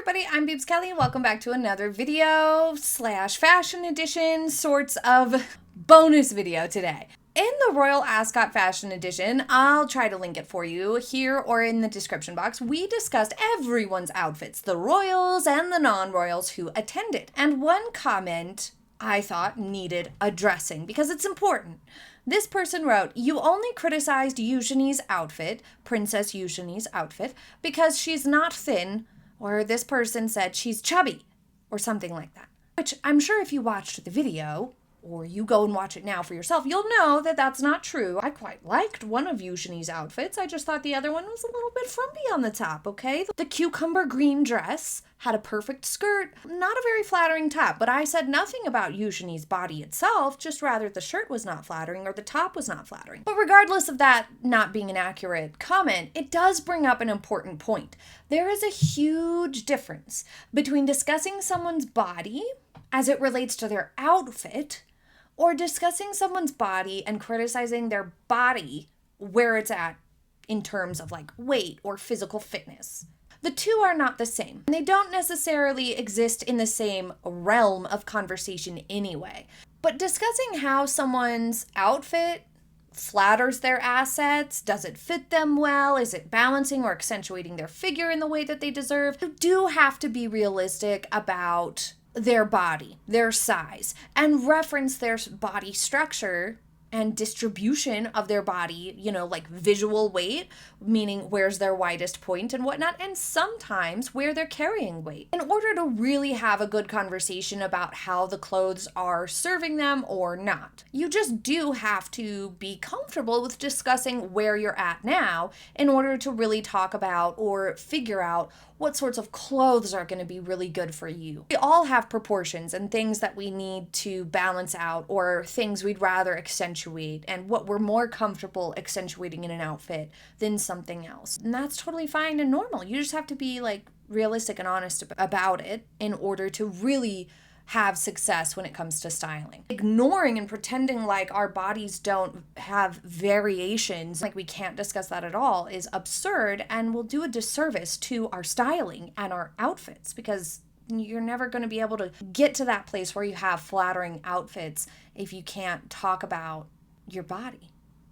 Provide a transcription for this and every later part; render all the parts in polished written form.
everybody, I'm Beebs Kelley. Welcome back to another video slash fashion edition sorts of bonus video today. In the Royal Ascot Fashion Edition, I'll try to link it for you here or in the description box, we discussed everyone's outfits, the royals and the non-royals who attended. And one comment I thought needed addressing because it's important. This person wrote, "You only criticized Eugenie's outfit, Princess Eugenie's outfit, because she's not thin," or this person said she's chubby, or something like that. Which I'm sure if you watched the video, or you go and watch it now for yourself, you'll know that that's not true. I quite liked one of Eugenie's outfits. I just thought the other one was a little bit frumpy on the top, okay? The cucumber green dress had a perfect skirt, not a very flattering top, but I said nothing about Eugenie's body itself, just rather the shirt was not flattering or the top was not flattering. But regardless of that not being an accurate comment, it does bring up an important point. There is a huge difference between discussing someone's body as it relates to their outfit or discussing someone's body and criticizing their body where it's at in terms of like weight or physical fitness. The two are not the same. They don't necessarily exist in the same realm of conversation anyway. But discussing how someone's outfit flatters their assets, does it fit them well, is it balancing or accentuating their figure in the way that they deserve, you do have to be realistic about their body, their size, and reference their body structure and distribution of their body, like visual weight, meaning where's their widest point and whatnot, and sometimes where they're carrying weight, in order to really have a good conversation about how the clothes are serving them or not. You just do have to be comfortable with discussing where you're at now in order to really talk about or figure out what sorts of clothes are going to be really good for you. We all have proportions and things that we need to balance out or things we'd rather accentuate and what we're more comfortable accentuating in an outfit than something else. And that's totally fine and normal. You just have to be realistic and honest about it in order to really have success when it comes to styling. Ignoring and pretending like our bodies don't have variations, like we can't discuss that at all, is absurd and will do a disservice to our styling and our outfits because you're never going to be able to get to that place where you have flattering outfits if you can't talk about your body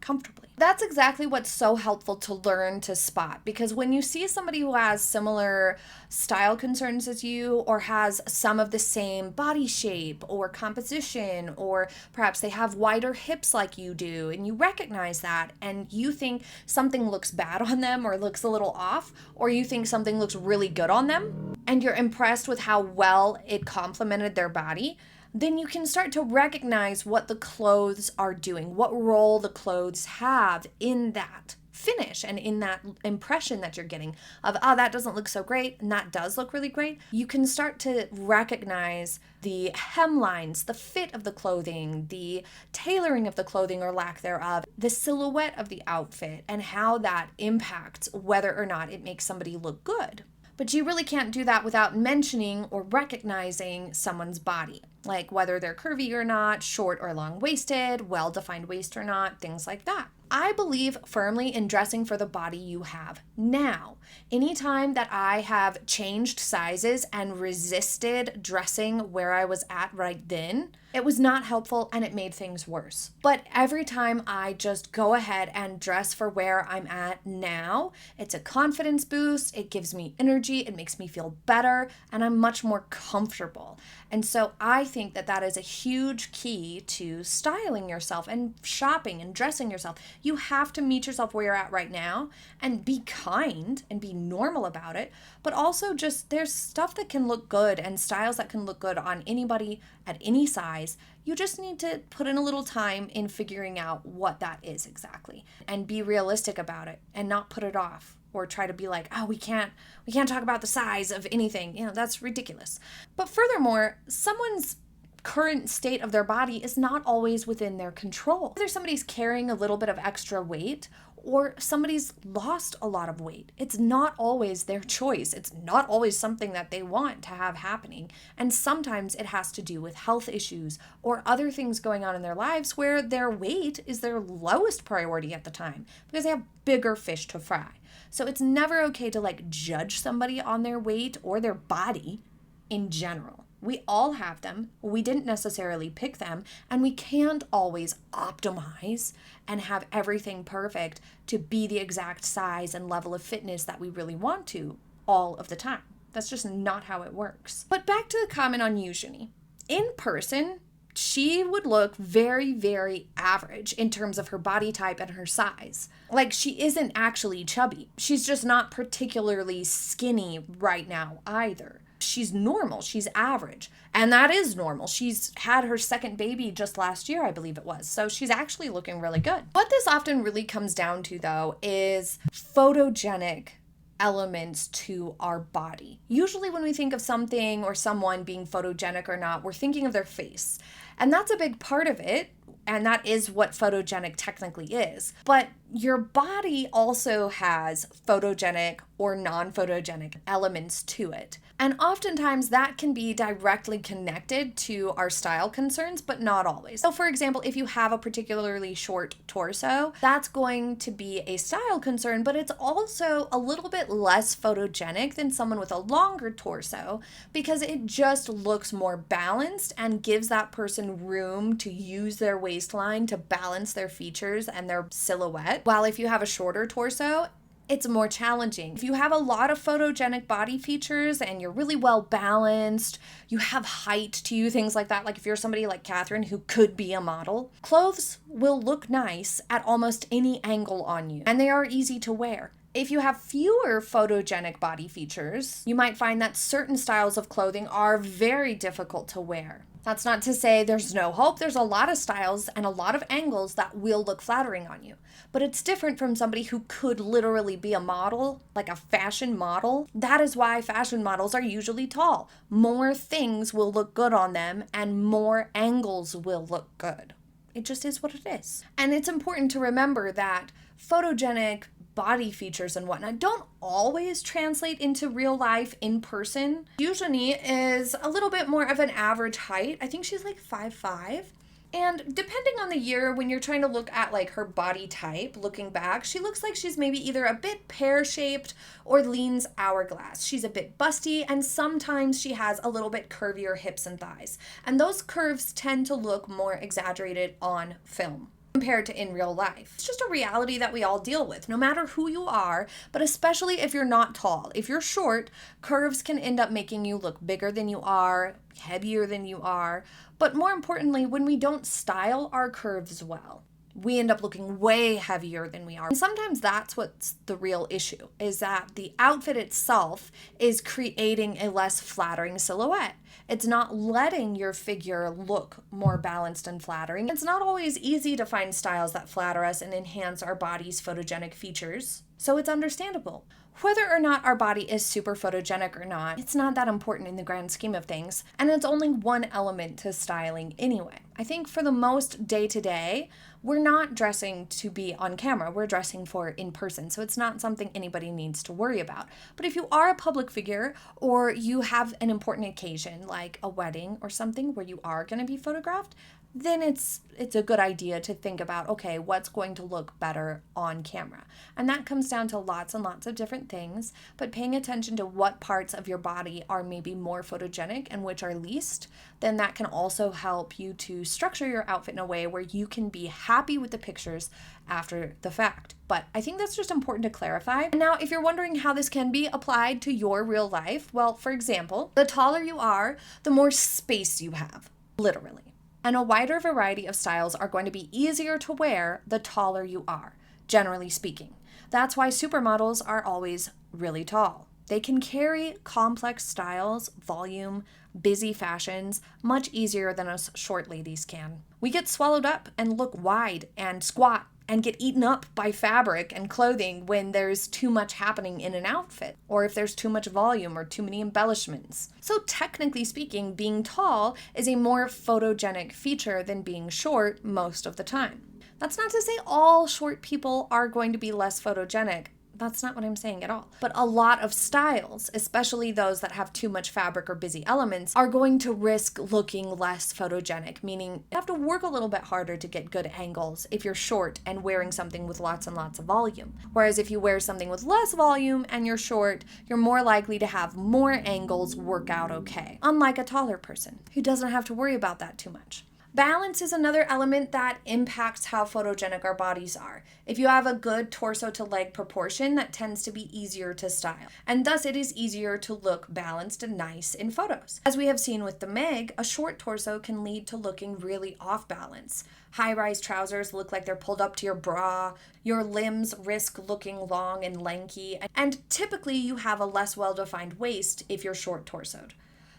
comfortably. That's exactly what's so helpful to learn to spot, because when you see somebody who has similar style concerns as you or has some of the same body shape or composition, or perhaps they have wider hips like you do, and you recognize that and you think something looks bad on them or looks a little off, or you think something looks really good on them and you're impressed with how well it complemented their body, then you can start to recognize what the clothes are doing, what role the clothes have in that finish and in that impression that you're getting of, oh, that doesn't look so great and that does look really great. You can start to recognize the hemlines, the fit of the clothing, the tailoring of the clothing or lack thereof, the silhouette of the outfit, and how that impacts whether or not it makes somebody look good. But you really can't do that without mentioning or recognizing someone's body, like whether they're curvy or not, short or long-waisted, well-defined waist or not, things like that. I believe firmly in dressing for the body you have now. Anytime that I have changed sizes and resisted dressing where I was at right then, it was not helpful and it made things worse. But every time I just go ahead and dress for where I'm at now, it's a confidence boost, it gives me energy, it makes me feel better, and I'm much more comfortable. And so I think that that is a huge key to styling yourself and shopping and dressing yourself. You have to meet yourself where you're at right now and be kind and be normal about it, but also just there's stuff that can look good and styles that can look good on anybody at any size. You just need to put in a little time in figuring out what that is exactly and be realistic about it and not put it off or try to be like, oh, we can't talk about the size of anything. That's ridiculous. But furthermore, someone's current state of their body is not always within their control. Whether somebody's carrying a little bit of extra weight or somebody's lost a lot of weight, it's not always their choice. It's not always something that they want to have happening. And sometimes it has to do with health issues or other things going on in their lives where their weight is their lowest priority at the time because they have bigger fish to fry. So it's never okay to like judge somebody on their weight or their body in general. We all have them. We didn't necessarily pick them, and we can't always optimize and have everything perfect to be the exact size and level of fitness that we really want to all of the time. That's just not how it works. But back to the comment on Eugenie. In person, she would look very, very average in terms of her body type and her size. Like, she isn't actually chubby. She's just not particularly skinny right now either. She's normal. She's average. And that is normal. She's had her second baby just last year, I believe it was. So she's actually looking really good. What this often really comes down to, though, is photogenic elements to our body. Usually when we think of something or someone being photogenic or not, we're thinking of their face. And that's a big part of it. And that is what photogenic technically is. But your body also has photogenic or non-photogenic elements to it. And oftentimes that can be directly connected to our style concerns, but not always. So for example, if you have a particularly short torso, that's going to be a style concern, but it's also a little bit less photogenic than someone with a longer torso because it just looks more balanced and gives that person room to use their waistline to balance their features and their silhouette. While if you have a shorter torso, it's more challenging. If you have a lot of photogenic body features and you're really well balanced, you have height to you, things like that. Like if you're somebody like Catherine who could be a model, clothes will look nice at almost any angle on you, and they are easy to wear. If you have fewer photogenic body features, you might find that certain styles of clothing are very difficult to wear. That's not to say there's no hope. There's a lot of styles and a lot of angles that will look flattering on you. But it's different from somebody who could literally be a model, like a fashion model. That is why fashion models are usually tall. More things will look good on them and more angles will look good. It just is what it is. And it's important to remember that photogenic body features and whatnot don't always translate into real life in person. Eugenie is a little bit more of an average height. I think she's like 5'5". And depending on the year, when you're trying to look at like her body type, looking back, she looks like she's maybe either a bit pear-shaped or leans hourglass. She's a bit busty, and sometimes she has a little bit curvier hips and thighs. And those curves tend to look more exaggerated on film compared to in real life. It's just a reality that we all deal with, no matter who you are, but especially if you're not tall. If you're short, curves can end up making you look bigger than you are, heavier than you are, but more importantly, when we don't style our curves well, we end up looking way heavier than we are. And sometimes that's what's the real issue, is that the outfit itself is creating a less flattering silhouette. It's not letting your figure look more balanced and flattering. It's not always easy to find styles that flatter us and enhance our body's photogenic features, so it's understandable. Whether or not our body is super photogenic or not, it's not that important in the grand scheme of things, and it's only one element to styling anyway. I think for the most day-to-day, we're not dressing to be on camera, we're dressing for in person, so it's not something anybody needs to worry about. But if you are a public figure or you have an important occasion like a wedding or something where you are going to be photographed, then it's a good idea to think about, okay, what's going to look better on camera? And that comes down to lots and lots of different things, but paying attention to what parts of your body are maybe more photogenic and which are least, then that can also help you to structure your outfit in a way where you can be happy with the pictures after the fact. But I think that's just important to clarify. And now, if you're wondering how this can be applied to your real life, well, for example, the taller you are, the more space you have, literally. And a wider variety of styles are going to be easier to wear the taller you are, generally speaking. That's why supermodels are always really tall. They can carry complex styles, volume, busy fashions much easier than us short ladies can. We get swallowed up and look wide and squat and get eaten up by fabric and clothing when there's too much happening in an outfit, or if there's too much volume or too many embellishments. So technically speaking, being tall is a more photogenic feature than being short most of the time. That's not to say all short people are going to be less photogenic. That's not what I'm saying at all. But a lot of styles, especially those that have too much fabric or busy elements, are going to risk looking less photogenic, meaning you have to work a little bit harder to get good angles if you're short and wearing something with lots and lots of volume. Whereas if you wear something with less volume and you're short, you're more likely to have more angles work out okay, unlike a taller person who doesn't have to worry about that too much. Balance is another element that impacts how photogenic our bodies are. If you have a good torso to leg proportion, that tends to be easier to style, and thus it is easier to look balanced and nice in photos. As we have seen with the Meg, a short torso can lead to looking really off balance. High-rise trousers look like they're pulled up to your bra, your limbs risk looking long and lanky, and typically you have a less well-defined waist if you're short-torsoed.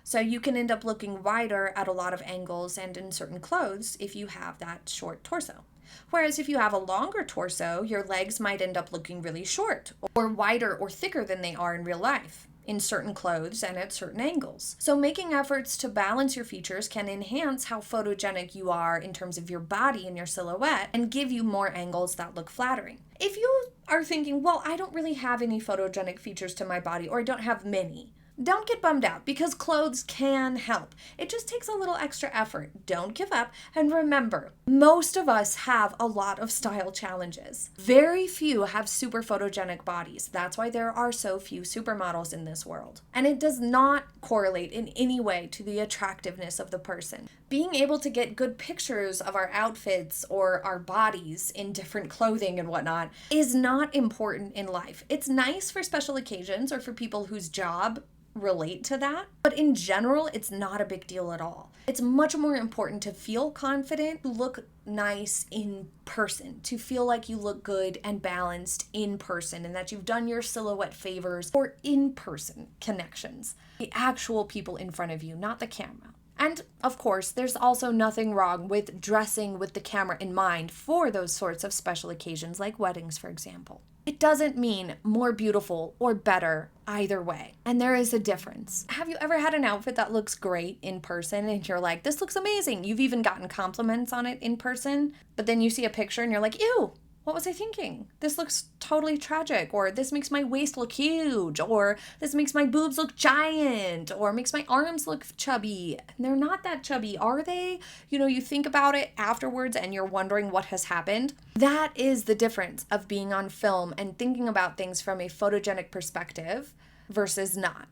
So you can end up looking wider at a lot of angles and in certain clothes if you have that short torso. Whereas if you have a longer torso, your legs might end up looking really short or wider or thicker than they are in real life in certain clothes and at certain angles. So making efforts to balance your features can enhance how photogenic you are in terms of your body and your silhouette and give you more angles that look flattering. If you are thinking, well, I don't really have any photogenic features to my body, or I don't have many, don't get bummed out, because clothes can help. It just takes a little extra effort. Don't give up. And remember, most of us have a lot of style challenges. Very few have super photogenic bodies. That's why there are so few supermodels in this world. And it does not correlate in any way to the attractiveness of the person. Being able to get good pictures of our outfits or our bodies in different clothing and whatnot is not important in life. It's nice for special occasions or for people whose job relate to that, but in general, it's not a big deal at all. It's much more important to feel confident, to look nice in person, to feel like you look good and balanced in person, and that you've done your silhouette favors for in-person connections. The actual people in front of you, not the camera. And of course, there's also nothing wrong with dressing with the camera in mind for those sorts of special occasions, like weddings, for example. It doesn't mean more beautiful or better either way. And there is a difference. Have you ever had an outfit that looks great in person and you're like, this looks amazing? You've even gotten compliments on it in person, but then you see a picture and you're like, ew, what was I thinking? This looks totally tragic, or this makes my waist look huge, or this makes my boobs look giant, or makes my arms look chubby. And they're not that chubby, are they? You know, you think about it afterwards and you're wondering what has happened. That is the difference of being on film and thinking about things from a photogenic perspective versus not.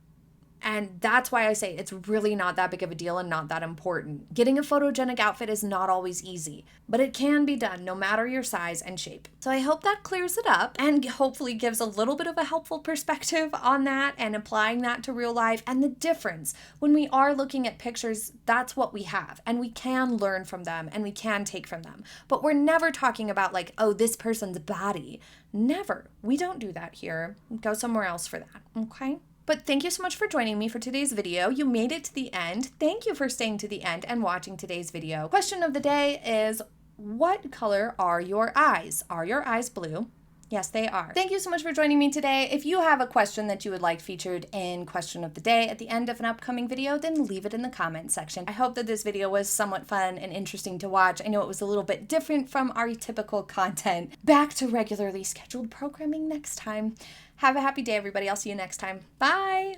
And that's why I say it's really not that big of a deal and not that important. Getting a photogenic outfit is not always easy, but it can be done no matter your size and shape. So I hope that clears it up and hopefully gives a little bit of a helpful perspective on that and applying that to real life and the difference. When we are looking at pictures, that's what we have, and we can learn from them and we can take from them. But we're never talking about like, oh, this person's body. Never. We don't do that here. Go somewhere else for that, okay? But thank you so much for joining me for today's video. You made it to the end. Thank you for staying to the end and watching today's video. Question of the day is, what color are your eyes? Are your eyes blue? Yes, they are. Thank you so much for joining me today. If you have a question that you would like featured in Question of the Day at the end of an upcoming video, then leave it in the comment section. I hope that this video was somewhat fun and interesting to watch. I know it was a little bit different from our typical content. Back to regularly scheduled programming next time. Have a happy day, everybody. I'll see you next time. Bye!